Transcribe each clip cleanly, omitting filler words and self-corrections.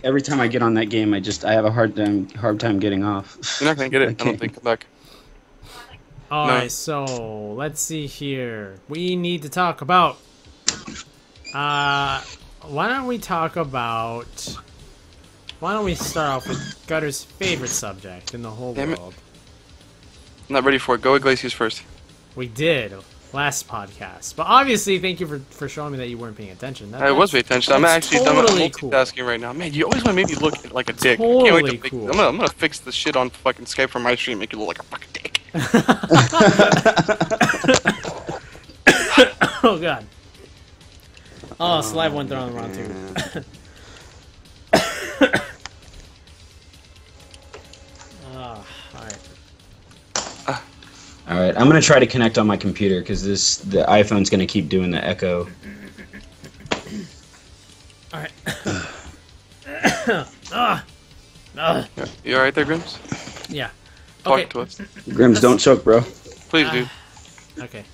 every time I get on that game, I have a hard time getting off. You're not gonna get it. I Okay. don't think. Come back. Alright, so let's see here. We need to talk about why don't we start off with Gutter's favorite subject in the whole Damn it. world? I'm not ready for it. Go Iglesias first. We did last podcast. But obviously, thank you for showing me that you weren't paying attention. I was paying attention. I'm that's actually totally I'm multitasking right now. Man, you always want to make me look like a dick. Totally Can't wait to cool. I'm gonna fix the shit on fucking Skype from my stream, make you look like a fucking dick. Oh god. Oh, Saliva went on the wrong too. Alright. All right, I'm gonna try to connect on my computer because the iPhone's gonna keep doing the echo. Alright. You alright there, Grims? Yeah. Talk Okay. to us. Grims, don't choke, bro. Please, dude. Okay.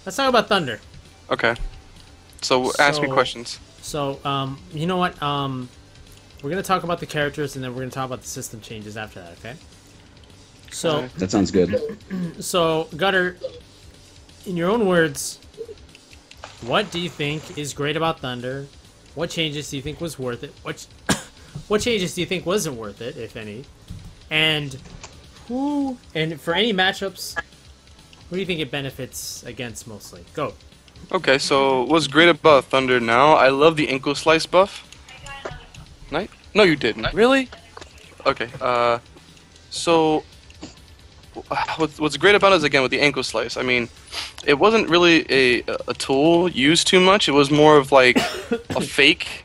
Let's talk about Thunder. Okay. So, ask me questions. So, you know what? We're gonna talk about the characters, and then we're gonna talk about the system changes after that. Okay. So, That sounds good. so Gutter, in your own words, what do you think is great about Thunder? What changes do you think was worth it? What changes do you think wasn't worth it, if any? And for any matchups, who do you think it benefits against mostly? Go. Okay, so what's great about Thunder now? I love the ankle slice buff. Night? No, you didn't. Really? Okay. So what's great about it is again with the ankle slice. I mean, it wasn't really a tool used too much. It was more of like a fake,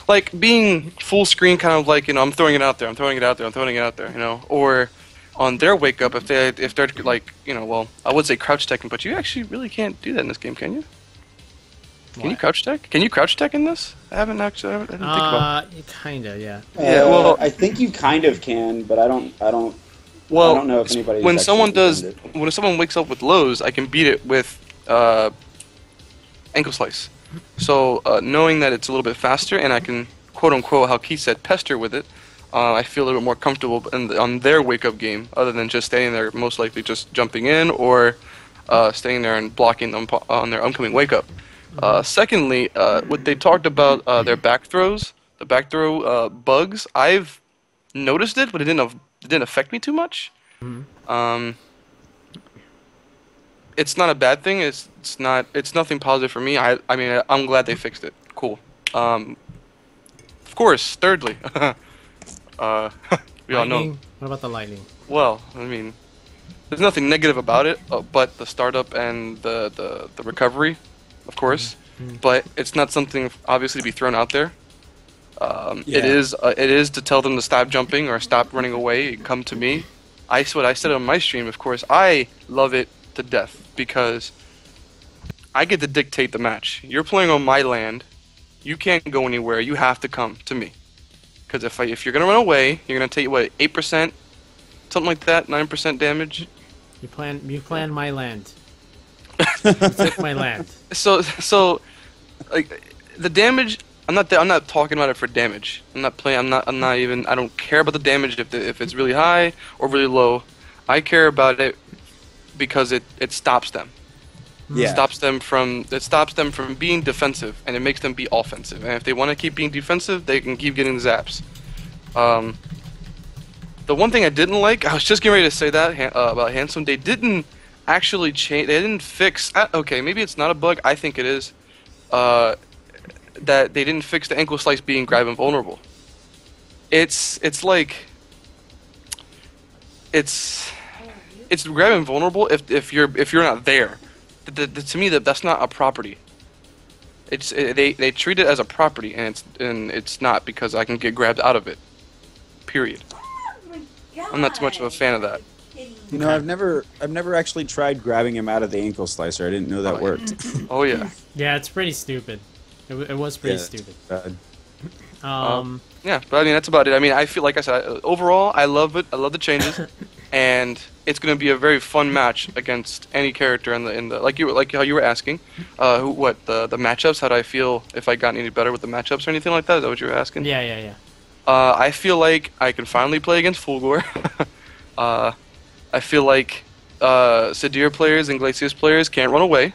like being full screen, kind of like, you know, I'm throwing it out there, I'm throwing it out there, I'm throwing it out there, you know, or on their wake up, if they're like, you know, well, I would say crouch teching, but you actually really can't do that in this game, can you? Can you crouch tech? Can you crouch tech in this? I didn't think about it. Kinda, yeah. Yeah, well, I think you kind of can, but I don't Well, I don't know if anybody. when someone wakes up with lows, I can beat it with ankle slice. So knowing that it's a little bit faster and I can quote unquote, how Keith said, pester with it, I feel a little bit more comfortable on their wake up game, other than just standing there, most likely just jumping in or staying there and blocking them on their upcoming wake up. Secondly, what they talked about their back throws, the back throw bugs. I've noticed it, but it didn't affect me too much. It's not a bad thing. It's nothing positive for me. I mean, I'm glad they fixed it. Cool. Of course. Thirdly, we all know. Lightning? What about the lightning? Well, I mean, there's nothing negative about it, but the startup and the recovery, of course. But it's not something obviously to be thrown out there. It is to tell them to stop jumping or stop running away and come to me. What I said on my stream, of course, I love it to death because I get to dictate the match. You're playing on my land. You can't go anywhere. You have to come to me. Because if you're gonna run away, you're gonna take what, 8%, something like that, 9% damage. You plan my land. You took my land. So, like the damage. I'm not talking about it for damage. I'm not even. I don't care about the damage if it's really high or really low. I care about it because it stops them. Yeah. It stops them from being defensive, and it makes them be offensive. And if they want to keep being defensive, they can keep getting zaps. The one thing I didn't like, I was just getting ready to say that about Handsome. They didn't actually change. They didn't fix. Okay, maybe it's not a bug. I think it is. That they didn't fix the ankle slice being grab invulnerable. It's grab invulnerable if you're not there. To me, that's not a property. They treat it as a property, and it's not, because I can get grabbed out of it. Period. I'm not too much of a fan of that. You know, I've never actually tried grabbing him out of the ankle slicer. I didn't know that worked. Oh yeah. Yeah, it's pretty stupid. It was pretty stupid. Bad. Yeah, but I mean that's about it. I mean, I feel like I said overall, I love it. I love the changes. and it's going to be a very fun match against any character in the like how you were asking, the matchups. How do I feel if I got any better with the matchups or anything like that? Is that what you were asking? Yeah. I feel like I can finally play against Fulgor. I feel like Sadir players and Glacius players can't run away.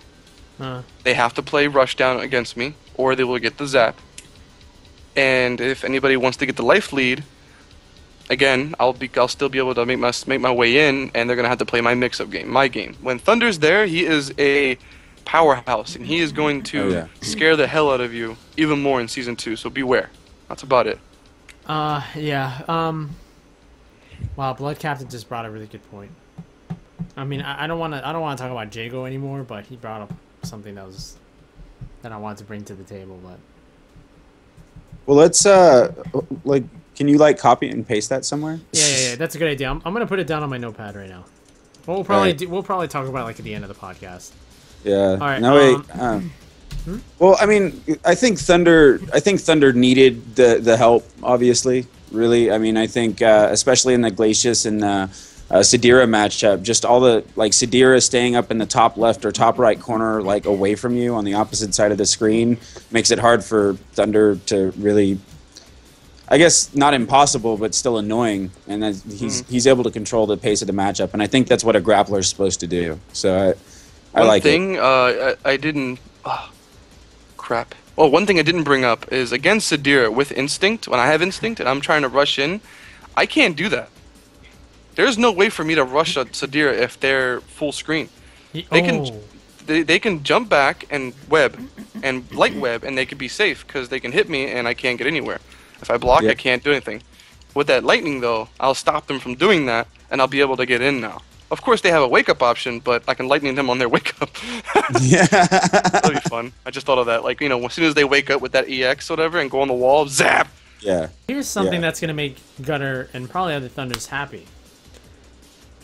They have to play rushdown against me, or they will get the zap. And if anybody wants to get the life lead, again, I'll still be able to make my way in, and they're gonna have to play my mix-up game, my game. When Thunder's there, he is a powerhouse, and he is going to scare the hell out of you even more in Season 2. So beware. That's about it. Yeah. Wow, Blood Captain just brought a really good point. I mean, I don't want to talk about Jago anymore, but he brought up something that I wanted to bring to the table. But well, let's can you copy and paste that somewhere? Yeah. That's a good idea. I'm gonna put it down on my notepad right now. We'll probably talk about it at the end of the podcast. Yeah. All right. No, wait. Well, I mean, I think Thunder needed the help. Obviously, really. I mean, I think especially in the Glacius and Sadira matchup, just all the Sadira staying up in the top left or top right corner, away from you on the opposite side of the screen, makes it hard for Thunder to really. I guess not impossible, but still annoying, and then he's able to control the pace of the matchup, and I think that's what a grappler is supposed to do. So I like it. One thing I didn't. Oh, crap. Well, one thing I didn't bring up is against Sadira with Instinct. When I have Instinct and I'm trying to rush in, I can't do that. There's no way for me to rush a Sadira if they're full screen. They can jump back and web and light web, and they could be safe because they can hit me and I can't get anywhere. If I block, I can't do anything. With that lightning, though, I'll stop them from doing that, and I'll be able to get in now. Of course, they have a wake-up option, but I can lightning them on their wake-up. Yeah. That'll be fun. I just thought of that. As soon as they wake up with that EX or whatever and go on the wall, zap! Yeah. Here's something that's going to make Gutter and probably other Thunders happy.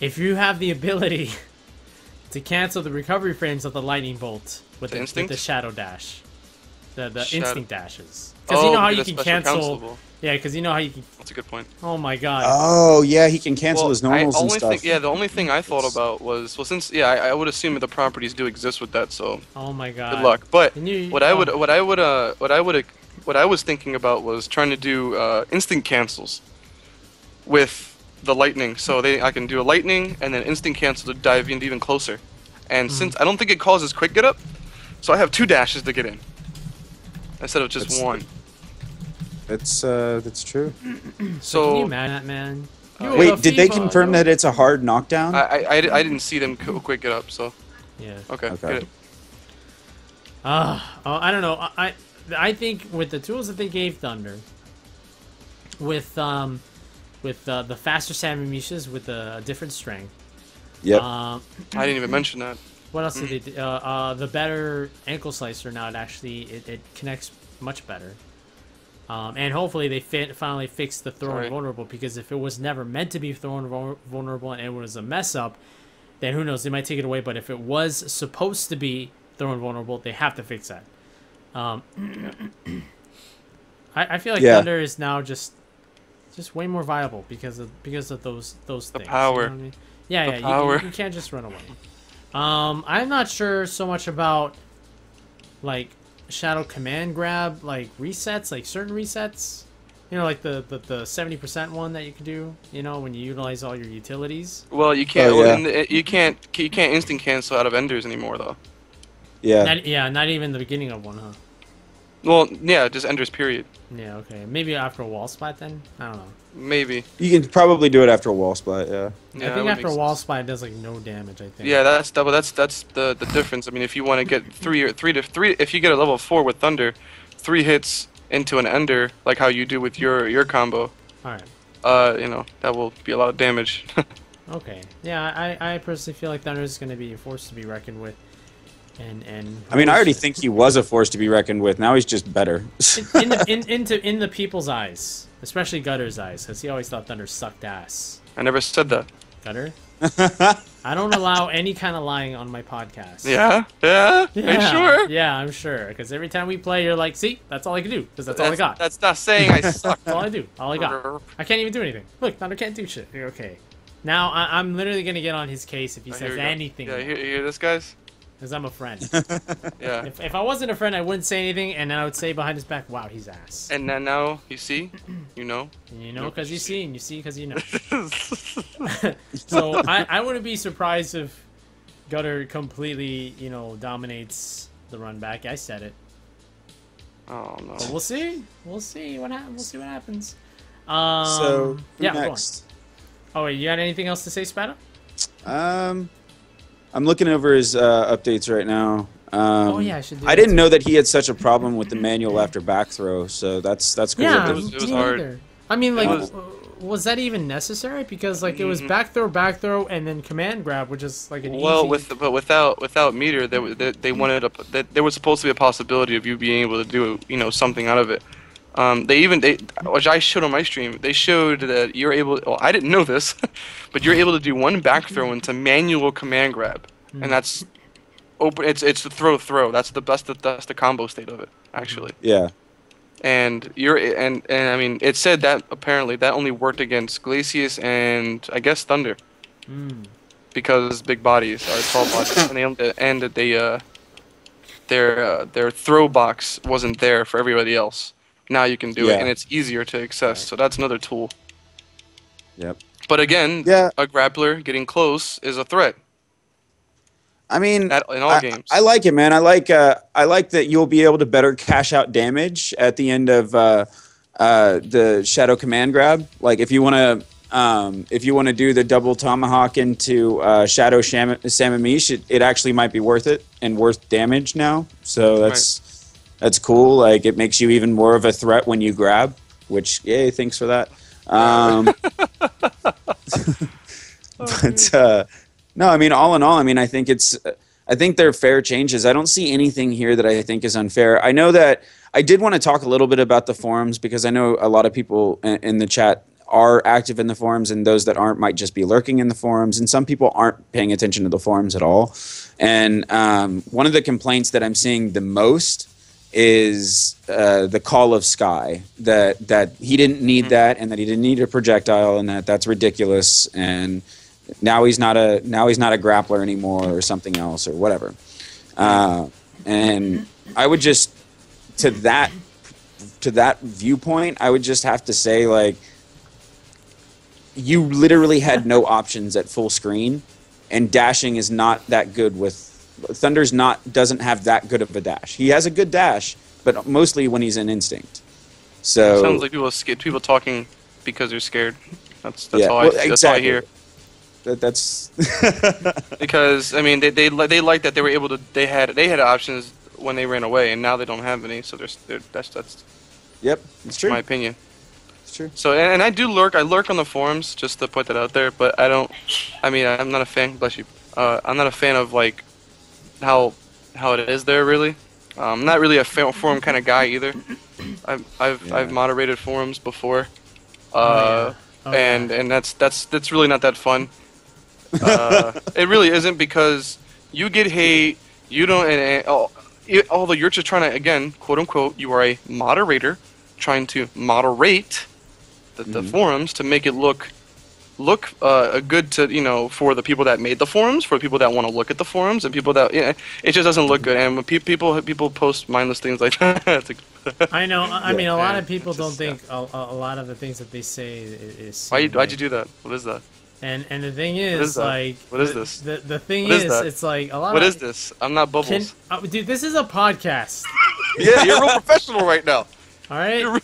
If you have the ability to cancel the recovery frames of the lightning bolt with the shadow dash. The instinct dashes. Because you know how you can cancel. Yeah, because you know how you can. That's a good point. Oh my god. Oh yeah, he can cancel his normals and stuff. The only thing I thought about was since I would assume that the properties do exist with that, so. Oh my god. Good luck. But what I was thinking about was trying to do instant cancels with the lightning, so I can do a lightning and then instant cancel to dive in even closer. And since I don't think it causes quick get up, so I have 2 dashes to get in. Instead of just one. That's true. So can you imagine that, man? Wait, did they confirm that it's a hard knockdown? I didn't see them quick get up, so. Yeah. Okay. Get it. I don't know. I think with the tools that they gave Thunder, with the faster Salmon Mishas with a different strength. Yep. I didn't even mention that. What else did they do? The better ankle slicer now it connects much better. And hopefully they finally fix the thrown vulnerable, because if it was never meant to be thrown vulnerable and it was a mess up, then who knows, they might take it away. But if it was supposed to be thrown vulnerable, they have to fix that. I feel like Thunder is now just way more viable because of those things. The power. You know what I mean? Yeah. You can't just run away. I'm not sure so much about Shadow Command Grab resets, certain resets. You know, the 70% one that you can do. You know, when you utilize all your utilities. Well, you can't. You can't instant cancel out of Enders anymore, though. Yeah. Not even the beginning of one, huh? Well, yeah, just Enders, period. Yeah, okay. Maybe after a wall splat then? I don't know. Maybe. You can probably do it after a wall splat, yeah. I think after a wall splat it does no damage, I think. Yeah, that's the difference. I mean, if you want to get three, if you get a level 4 with Thunder, 3 hits into an Ender, like how you do with your combo. Alright. That will be a lot of damage. Okay. Yeah, I personally feel like Thunder is going to be a force to be reckoned with. And I mean, I already think he was a force to be reckoned with. Now he's just better. in the people's eyes, especially Gutter's eyes, because he always thought Thunder sucked ass. I never said that. Gutter? I don't allow any kind of lying on my podcast. Yeah? Are you sure? Yeah, I'm sure. Because every time we play, you're like, see, that's all I can do. Because that's all I got. That's not saying I suck. That's all I do. All I got. I can't even do anything. Look, Thunder can't do shit. You're okay. Now I'm literally gonna get on his case if he says anything. Yeah, you hear this, guys? Because I'm a friend. Yeah. If I wasn't a friend, I wouldn't say anything, and then I would say behind his back, "Wow, he's ass." And then now you see, you know. And you know because you see, and you see because you know. So I wouldn't be surprised if Gutter completely, dominates the run back. I said it. Oh no. But we'll see. We'll see what happens. We'll see what happens. So who yeah. next? Oh wait, you got anything else to say, Spada? I'm looking over his updates right now. Oh yeah, I should. I didn't know that he had such a problem with the manual after back throw, so that's cool. Yeah, it was hard. Either. I mean, like, was that even necessary? Because like it was back throw, and then command grab, which is like an easy... but without meter, they wanted there was supposed to be a possibility of you being able to do something out of it. Which I showed on my stream, they showed that you're able. Well, I didn't know this, but you're able to do one back throw into manual command grab, and that's open. It's the throw. That's the combo state of it, actually. Yeah. And I mean, it said that apparently that only worked against Glacius and I guess Thunder, because big bodies are tall bodies, and that their throw box wasn't there for everybody else. Now you can do it, and it's easier to access. So that's another tool. Yep. But again, a grappler getting close is a threat. I mean, in all games. I like it, man. I like that you'll be able to better cash out damage at the end of the Shadow Command Grab. Like if you want to do the double tomahawk into Shadow Samamish, it actually might be worth it and worth damage now. So that's cool. Like it makes you even more of a threat when you grab. Which yay, thanks for that. But no, I mean, all in all, I mean, I think they're fair changes. I don't see anything here that I think is unfair. I know that I did want to talk a little bit about the forums because I know a lot of people in the chat are active in the forums, and those that aren't might just be lurking in the forums, and some people aren't paying attention to the forums at all. And one of the complaints that I'm seeing the most is the Call of Sky, that he didn't need that, and that he didn't need a projectile, and that's ridiculous, and now he's not a grappler anymore, or something else, or whatever. And I would just to that viewpoint, I would just have to say, like, you literally had no options at full screen, and dashing is not that good with doesn't have that good of a dash. He has a good dash, but mostly when he's in instinct. So sounds like people talking because they're scared. That's all I hear. That's because I mean they like that they were able to they had options when they ran away, and now they don't have any. So that's yep, it's true. My opinion. It's true. So and I do lurk. I lurk on the forums just to put that out there, but I don't. I mean, I'm not a fan. Bless you. I'm not a fan of like how it is there really. I'm not really a forum kind of guy either. I've moderated forums before, and that's really not that fun. It really isn't, because you get hate. You don't. Although you're just trying to, again, quote unquote, you are a moderator trying to moderate the forums to make it look good to for the people that made the forums, for the people that want to look at the forums, and people that it just doesn't look good. And when people post mindless things like that, I know. I mean, a lot of people don't think a lot of the things that they say is. Why'd you do that? What is that? And the thing is, like, what is this? The thing is, it's like a lot. What is this? I'm not Bubbles. Dude, this is a podcast. Yeah, you're a real professional right now. All right.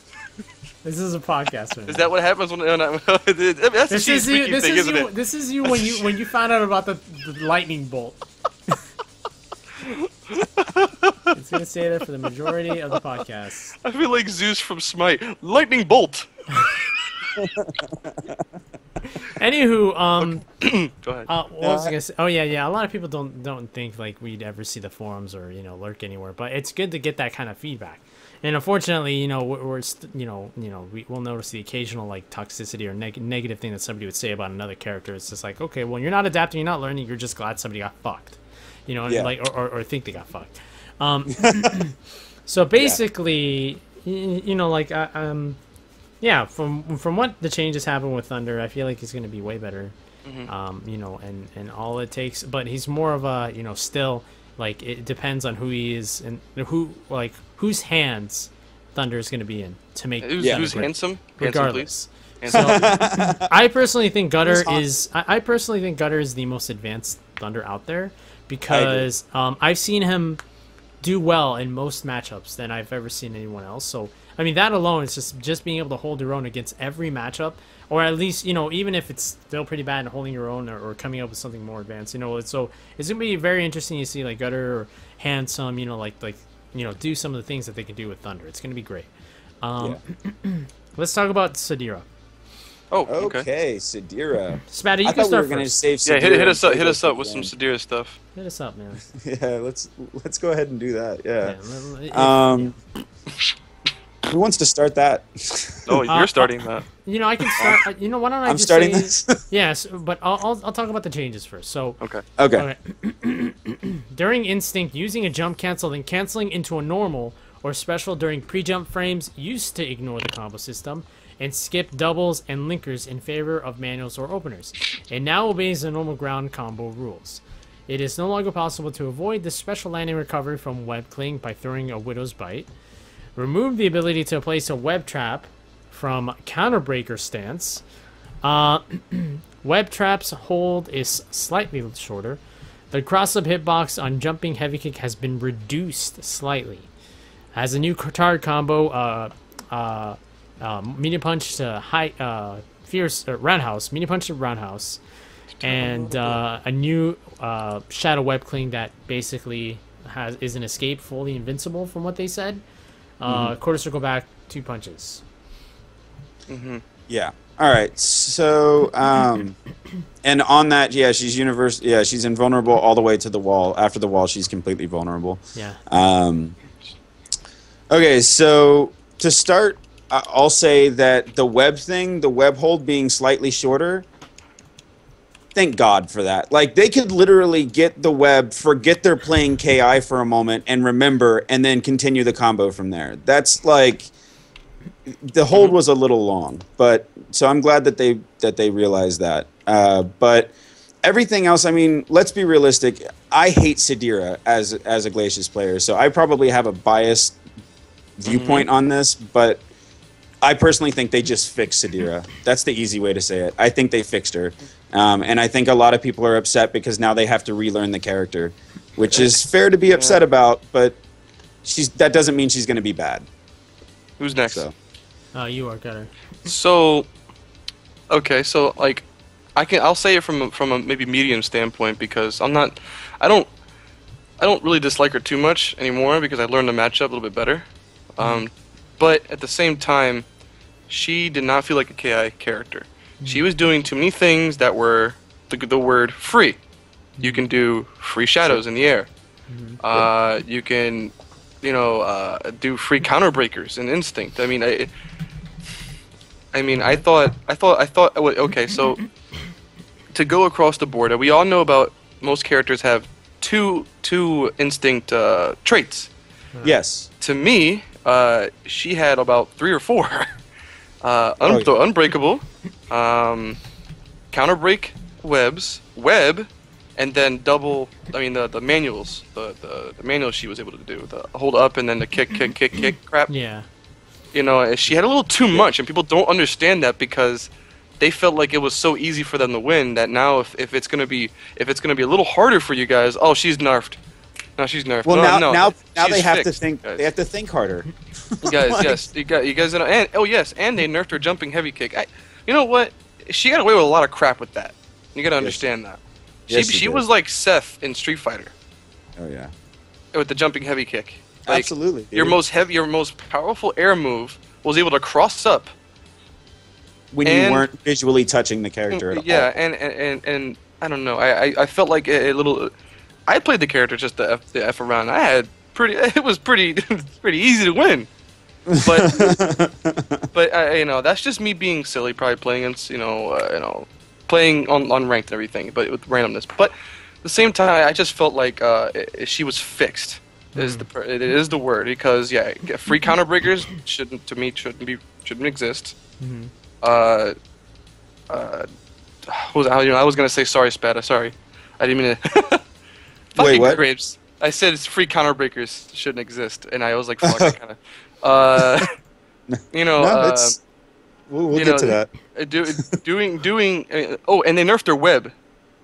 This is a podcast. Right is that what happens when? That's this is you. This is you when you found out about the lightning bolt. It's gonna stay there for the majority of the podcast. I feel like Zeus from Smite. Lightning bolt. Anywho, go ahead. what was I gonna say? Oh yeah. A lot of people don't think like we'd ever see the forums or lurk anywhere, but it's good to get that kind of feedback. And unfortunately, we'll notice the occasional like toxicity or negative thing that somebody would say about another character. It's just like, okay, well, you're not adapting, you're not learning, you're just glad somebody got fucked, like or think they got fucked. So basically, from what the changes happen with Thunder, I feel like it's going to be way better. You know, and all it takes. But he's more of a, you know, still like it depends on who he is and who like whose hands Thunder is going to be in to make. Who's handsome? Regardless. Handsome, So I personally think Gutter is. I personally think Gutter is the most advanced Thunder out there because I've seen him do well in most matchups than I've ever seen anyone else. So I mean that alone is just being able to hold your own against every matchup, or at least, you know, even if it's still pretty bad, holding your own or coming up with something more advanced. You know, so it's gonna be very interesting to see like Gutter or Handsome, you know, like you know, do some of the things that they can do with Thunder. It's gonna be great. Let's talk about Sadira. Oh, okay, Sadira. Spatty, you I can thought we were start gonna first. save Yeah, Sadira. hit us up with some Sadira stuff. Hit us up, man. Yeah, let's go ahead and do that. Yeah. Who wants to start that? Oh, you're starting that. You know, I can start. You know, why don't I I'm just starting say, this. Yes, but I'll talk about the changes first. So Okay. Okay. during instinct, using a jump cancel, then canceling into a normal or special during pre-jump frames used to ignore the combo system and skip doubles and linkers in favor of manuals or openers. It now obeys the normal ground combo rules. It is no longer possible to avoid the special landing recovery from web cling by throwing a Widow's Bite. Remove the ability to place a web trap from counterbreaker stance. Web traps hold is slightly shorter. The cross-up hitbox on jumping heavy kick has been reduced slightly. Has a new target combo, medium punch to high, fierce roundhouse, medium punch to roundhouse, and a new shadow web cling that basically is an escape, fully invincible from what they said. Quarter circle back, 2 punches. Yeah. All right. So, and on that, yeah, she's she's invulnerable all the way to the wall. After the wall, she's completely vulnerable. Yeah. Okay. So to start, I'll say that the web hold being slightly shorter. Thank God for that. Like, they could literally get the web, forget they're playing KI for a moment, and remember, and then continue the combo from there. That's like, the hold was a little long, but so I'm glad that they realized that. But everything else, I mean, let's be realistic. I hate Sadira as a Glacius player, so I probably have a biased viewpoint on this, but I personally think they just fixed Sadira. That's the easy way to say it. I think they fixed her. And I think a lot of people are upset because now they have to relearn the character, which is fair to be upset about, but that doesn't mean she's going to be bad. Who's next? So. You are Gutter. So, okay, so like, I'll say it from a maybe medium standpoint because I don't really dislike her too much anymore because I learned the matchup a little bit better. But at the same time, she did not feel like a KI character. She was doing too many things that were the word free. You can do free shadows in the air. You can, do free counter breakers in instinct. I thought. Okay, so to go across the board, we all know about most characters have two instinct traits. Yes. To me, she had about 3 or 4. Unbreakable, counter break, web, and then double. I mean the manuals, the manuals she was able to do, the hold up and then the kick crap. Yeah. She had a little too much, and people don't understand that because they felt like it was so easy for them to win that now if it's gonna be a little harder for you guys, oh, she's nerfed. No, she's nerfed. Well, now she's they have fixed, to think. guys. They have to think harder. You guys, yes, you guys, and they nerfed her jumping heavy kick. You know what? She got away with a lot of crap with that. You gotta understand that. She was like Seth in Street Fighter. Oh yeah. With the jumping heavy kick. Like, Absolutely. Your most powerful air move was able to cross up when you weren't visually touching the character at all. Yeah, and I don't know. I felt like a little. I played the character just the F around. It was pretty easy to win. But that's just me being silly, probably playing against playing on ranked and everything, but with randomness. But at the same time, I just felt like she was fixed. It is the word because free counter breakers shouldn't exist. I was gonna say sorry, Spada. Sorry, I didn't mean to. Wait, what? Grapes. I said it's free counter breakers shouldn't exist, and I was like, fuck, I kind of. You know. No, it's. We'll get to that. Oh, and they nerfed their web.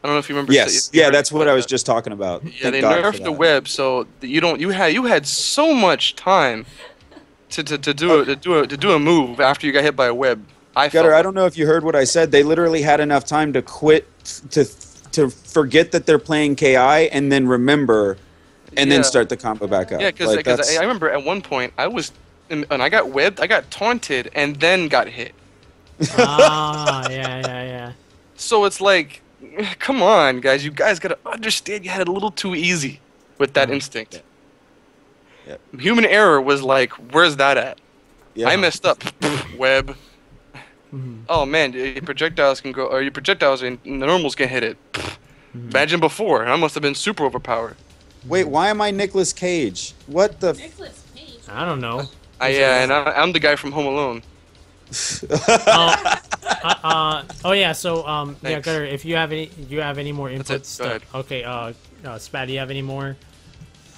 I don't know if you remember. Yes, yeah, that's what I was just talking about. Yeah, Thank they God for nerfed that. the web, so you had so much time to do a move after you got hit by a web. Gutter, I don't know if you heard what I said. They literally had enough time to quit, to forget that they're playing KI, and then remember, and then start the combo back up. Yeah, because I remember at one point and I got webbed, I got taunted, and then got hit. Yeah. So it's like, come on, guys. You guys got to understand you had it a little too easy with that instinct. Yeah. Human error was like, where's that at? Yeah. I messed up. Web. Oh, man, your projectiles can go, or your projectiles and the normals can hit it. Imagine before. I must have been super overpowered. Wait, why am I Nicolas Cage? What the? Nicolas Cage. I don't know. I'm the guy from Home Alone. Oh yeah. So yeah, Thanks. Gutter, if you have any, do you have any more input That's it. Go stuff? Okay. Spat, do you have any more?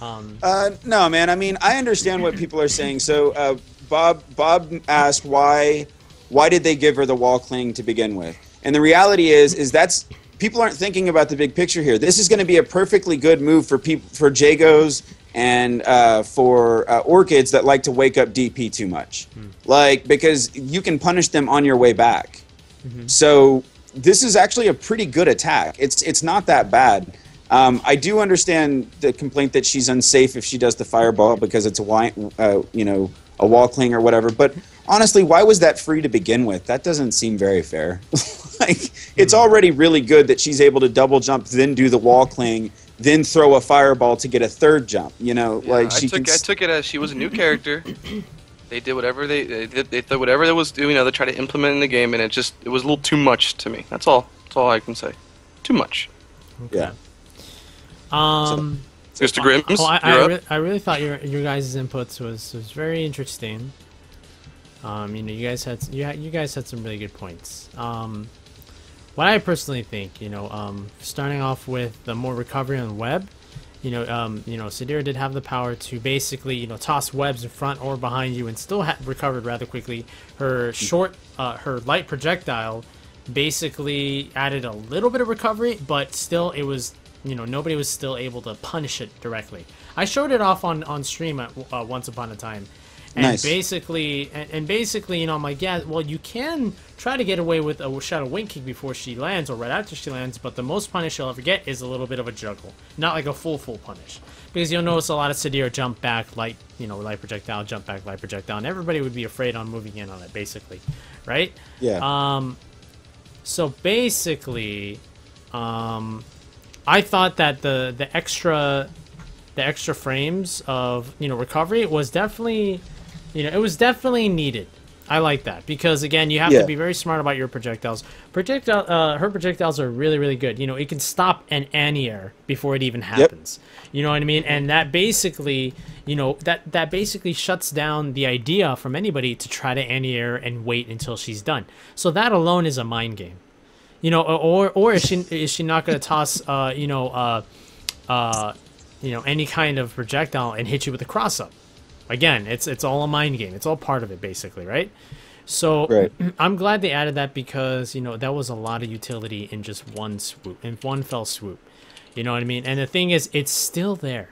No, man. I mean, I understand what people are saying. So, Bob asked why did they give her the wall cling to begin with? And the reality is that's people aren't thinking about the big picture here. This is going to be a perfectly good move for people, for Jagos and for orchids that like to wake up DP too much, like because you can punish them on your way back. So this is actually a pretty good attack. It's not that bad. I do understand the complaint that she's unsafe if she does the fireball because it's a wall cling or whatever. But honestly, why was that free to begin with? That doesn't seem very fair. Like it's already really good that she's able to double jump, then do the wall cling, then throw a fireball to get a third jump. You know, Yeah, like I took it as she was a new character. They did whatever they did whatever they was doing. They tried to implement in the game, and it was a little too much to me. That's all. That's all I can say. Too much. Yeah. Mr. Grims, I really thought your guys' inputs was very interesting. You guys had some really good points. What I personally think, starting off with the more recovery on the web, Sadira did have the power to basically, toss webs in front or behind you and still recovered rather quickly. Her her light projectile basically added a little bit of recovery, but still it was, nobody was still able to punish it directly. I showed it off on stream at once upon a time. And Nice. basically, I'm like, yeah, well, you can try to get away with a Shadow Wing Kick before she lands or right after she lands, but the most punish you'll ever get is a little bit of a juggle, not like a full punish. Because you'll notice a lot of Sadira jump back, light projectile, jump back, light projectile, and everybody would be afraid on moving in on it, basically, right? Yeah. So basically, I thought that the extra frames of recovery was definitely. It was definitely needed. I like that because again, you have to be very smart about your projectiles. Her projectiles are really, really good. It can stop an anti-air before it even happens. You know what I mean? And that basically, that basically shuts down the idea from anybody to try to anti-air and wait until she's done. So that alone is a mind game. Or is she not going to toss any kind of projectile and hit you with a cross up? Again, it's all a mind game. It's all part of it, basically, right? So Right. I'm glad they added that because that was a lot of utility in just one swoop, in one fell swoop. You know what I mean? And the thing is, it's still there.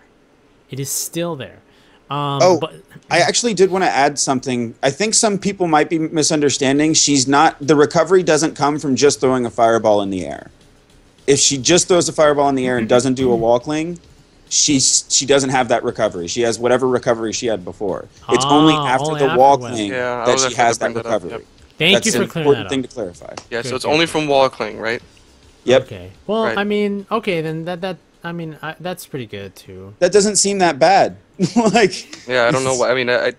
It is still there. But I actually did want to add something. I think some people might be misunderstanding. The recovery doesn't come from just throwing a fireball in the air. If she just throws a fireball in the air and doesn't do a wall cling, she doesn't have that recovery. She has whatever recovery she had before. It's only after the wall cling that she has that recovery. Yep. thank you for clearing that up. That's an important thing to clarify. Yeah, Good, so it's good, only good. from wall cling, right? Yep. Okay. Well, Right. I mean, okay, then that's pretty good too. That doesn't seem that bad. Like, Yeah, I don't know why. I mean, I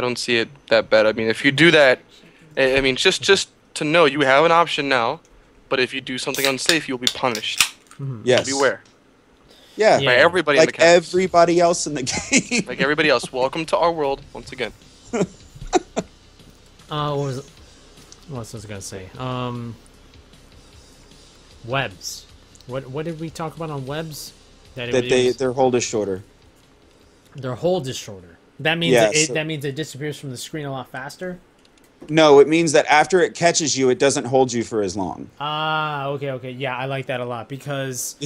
don't see it that bad. I mean, if you do that, I mean, just to know you have an option now, but if you do something unsafe, you'll be punished. yes. Beware. Yeah. Yeah. By everybody in the Like cast. everybody else in the game. Like everybody else. Welcome to our world once again. What was I gonna say? Webs. What did we talk about on webs? Their hold is shorter. Their hold is shorter. That means that means it disappears from the screen a lot faster. No, it means that after it catches you, it doesn't hold you for as long. Ah, okay. Yeah, I like that a lot because,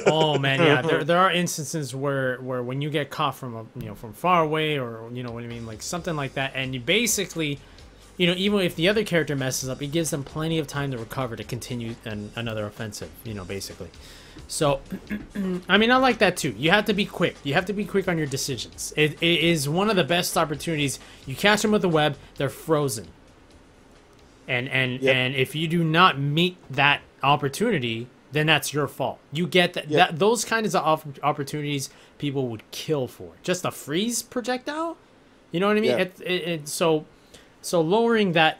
oh man, yeah, there are instances where when you get caught from from far away or what I mean, like something like that, and you basically, even if the other character messes up, it gives them plenty of time to recover to continue another offensive, basically. So, I mean, I like that too. You have to be quick. You have to be quick on your decisions. It is one of the best opportunities. You catch them with the web, they're frozen. And if you do not meet that opportunity, then that's your fault. You get that those kinds of opportunities people would kill for. Just a freeze projectile, you know what I mean? Yeah. So lowering that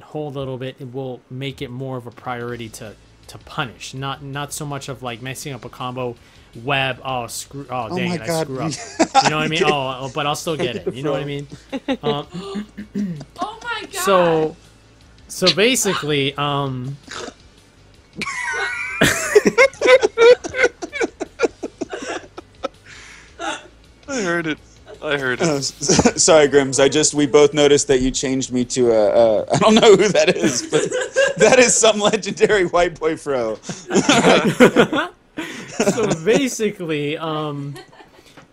hold a little bit, it will make it more of a priority to punish. Not so much of like messing up a combo. Web, I screw up. You know what I mean? But I'll still get it. You know what I mean? Oh my god. So basically, I heard it. Sorry, Grims. We both noticed that you changed me to I don't know who that is, but that is some legendary white boy fro. So basically, I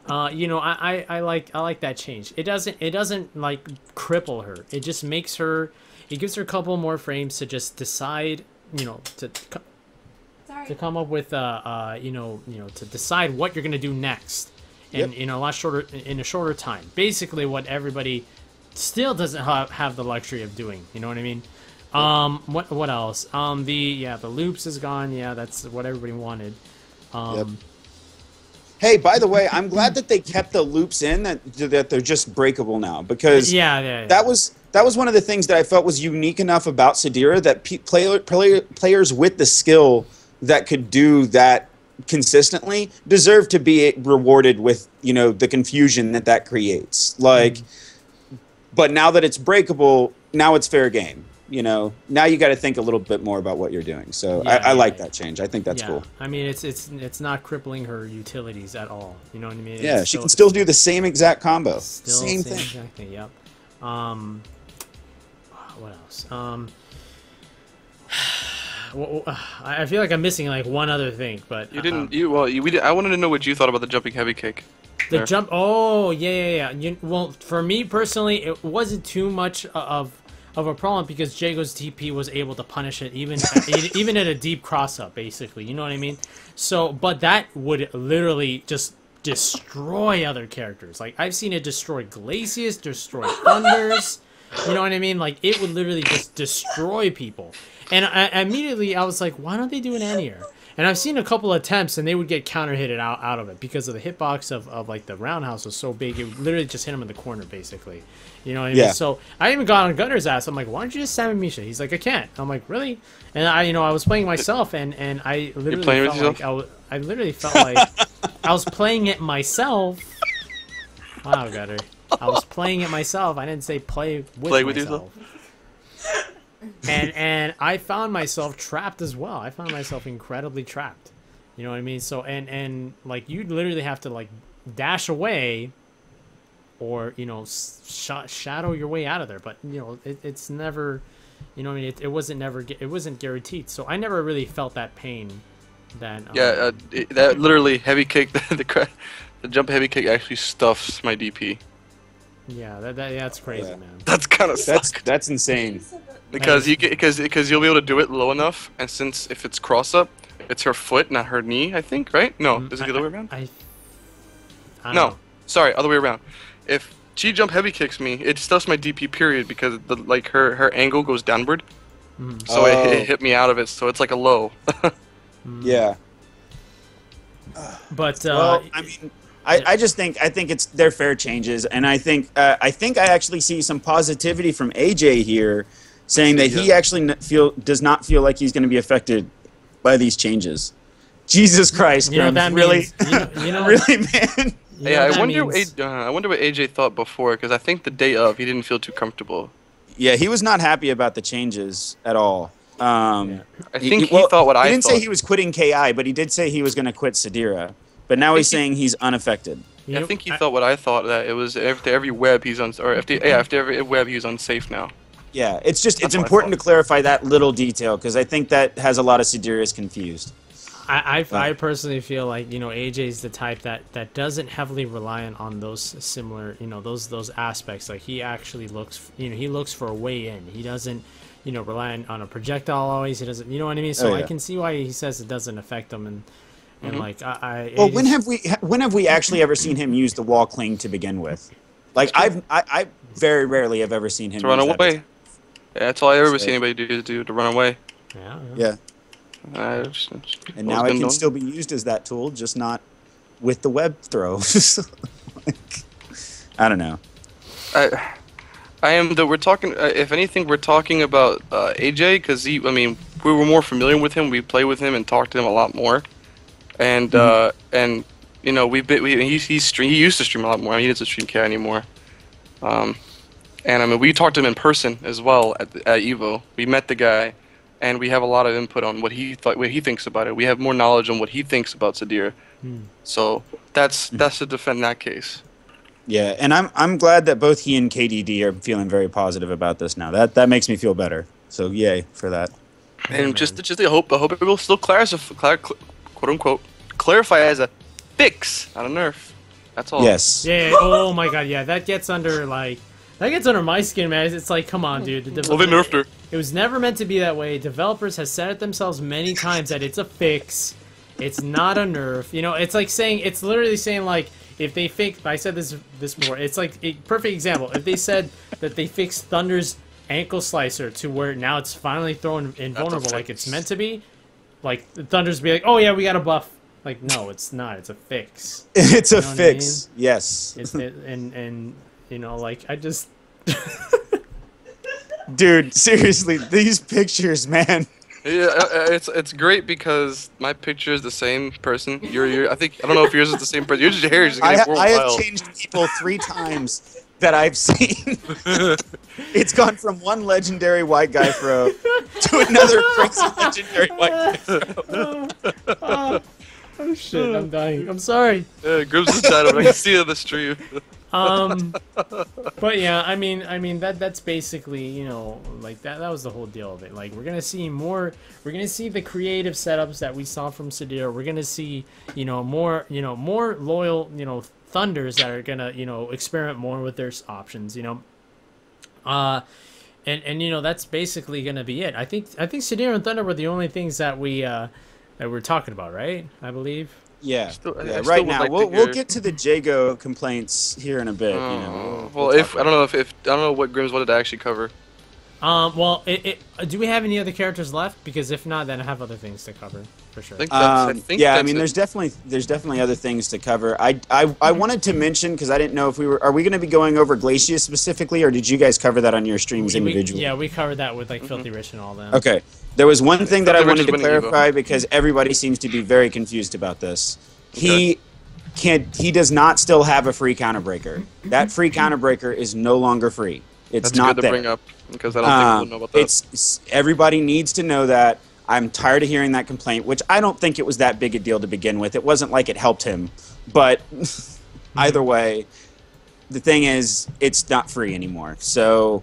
like that change. It doesn't like cripple her. It just makes her. It gives her a couple more frames to just decide, to come up with to decide what you're gonna do next, and in a shorter time. Basically, what everybody still doesn't have the luxury of doing. You know what I mean? What else? The loops is gone. Yeah, that's what everybody wanted. Hey, by the way, I'm glad that they kept the loops in, that they're just breakable now, because that was one of the things that I felt was unique enough about Sadira, that players with the skill that could do that consistently deserve to be rewarded with the confusion that creates. But now that it's breakable, now it's fair game. Now you got to think a little bit more about what you're doing. So I like that change. I think that's cool. I mean, it's not crippling her utilities at all. You know what I mean? Yeah, she can still do the same exact combo. Same thing. Exact thing. Yep. What else? I feel like I'm missing like one other thing, but you didn't. I wanted to know what you thought about the jumping heavy kick. The jump. Oh yeah. Well, for me personally, it wasn't too much of a problem because Jago's TP was able to punish it even at a deep cross up, basically. You know what I mean? So, but that would literally just destroy other characters. Like I've seen it destroy Glacius, destroy Thunders. You know what I mean? Like it would literally just destroy people. And immediately I was like, why don't they do an anti-air? And I've seen a couple attempts, and they would get counter-hitted out of it because of the hitbox of like the roundhouse was so big, it would literally just hit him in the corner, basically. You know what I mean? So I even got on Gunner's ass. I'm like, why don't you just salmon Misha? He's like, I can't. I'm like, really? And I was playing myself, and I literally felt like I literally felt like I was playing it myself. Wow, Gunner. I was playing it myself. I didn't say play with myself. And I found myself trapped as well. I found myself incredibly trapped. You know what I mean? So and like you literally have to like dash away, or shadow your way out of there. But it's never, what I mean, it wasn't guaranteed. So I never really felt that pain. That that literally heavy kick, the jump heavy kick actually stuffs my DP. Yeah, that's crazy, man. That's kind of that's insane. Because you'll be able to do it low enough, and since if it's cross up, it's her foot, not her knee. I think, right? No, is it the other way around? I don't no, know. Sorry, other way around. If she jump heavy kicks me, it stuffs my DP period because her angle goes downward, so it hit me out of it. So it's like a low. Yeah. But well, I mean. I think they're fair changes, and I think I actually see some positivity from AJ here, saying that he actually does not feel like he's going to be affected by these changes. Jesus Christ, Grims, really, really, man. Yeah, I wonder what AJ thought before, because I think the day of he didn't feel too comfortable. Yeah, he was not happy about the changes at all. I think he thought what I thought. He didn't say he was quitting KI, but he did say he was going to quit Sadira. But now he's saying he's unaffected. I think he thought what I thought, that it was after every web he's after every web he's unsafe now. Yeah, it's important to clarify that little detail because I think that has a lot of Sidirians confused. I personally feel like AJ's the type that doesn't heavily rely on those similar those aspects. Like he actually looks he looks for a way in. He doesn't rely on a projectile always. He doesn't what I mean. So I can see why he says it doesn't affect him and like well, when have we actually ever seen him use the wall cling to begin with? Like I very rarely have ever seen him to run away. Yeah, that's all I ever see anybody do to run away. Yeah. And now it can still be used as that tool, just not with the web throw. I don't know. We're talking. If anything, we're talking about AJ because we were more familiar with him. We play with him and talk to him a lot more. And he used to stream a lot more. He doesn't stream cat anymore. And we talked to him in person as well at Evo. We met the guy, and we have a lot of input on what he thinks about it. We have more knowledge on what he thinks about Sadira. So that's to defend that case. Yeah, and I'm glad that both he and KDD are feeling very positive about this now. That makes me feel better. So yay for that. And just I hope it will still clarify, quote unquote, clarify as a fix, not a nerf. That's all. Yes. Yeah. Oh my God. Yeah, that gets under my skin, man. It's like, come on, dude. Well, they nerfed her. It was never meant to be that way. Developers have said it themselves many times that it's a fix. It's not a nerf. It's like saying, it's literally saying like, if they fix, I said this before, it's like a perfect example. If they said that they fixed Thunder's ankle slicer to where now it's finally thrown invulnerable like it's meant to be, like Thunder's be like, oh yeah, we got a buff. Like, no, it's not. It's a fix. It's a fix. I mean? Yes. Like I just. Dude, seriously, these pictures, man. Yeah, it's great because my picture is the same person. I don't know if yours is the same person. Your hair is getting more wild. I have changed people 3 times that I've seen. It's gone from one legendary white guy throw to another crazy legendary white guy throw. Oh shit! I'm dying. I'm sorry. Yeah, Gribbs is dying. I can see it on the stream. But yeah, I mean that's basically like that was the whole deal of it. Like we're gonna see the creative setups that we saw from Sadira. We're gonna see more loyal Thunders that are gonna experiment more with their options. And that's basically gonna be it. I think Sadira and Thunder were the only things that we're talking about, right? I believe. Yeah, right now we'll get to the Jago complaints here in a bit. Well, I don't know what Grimm's wanted to actually cover. Well, do we have any other characters left? Because if not, then I have other things to cover for sure. There's definitely other things to cover. I wanted to mention because I didn't know if are we going to be going over Glacius specifically, or did you guys cover that on your streams individually? We covered that with like Filthy Rich and all that. Okay. There was one thing that I wanted to clarify because everybody seems to be very confused about this. Okay. He does not still have a free counterbreaker. That free counterbreaker is no longer free. It's not good to bring up because I don't think people know about that. Everybody needs to know that. I'm tired of hearing that complaint, which I don't think it was that big a deal to begin with. It wasn't like it helped him. But either way, the thing is, it's not free anymore. So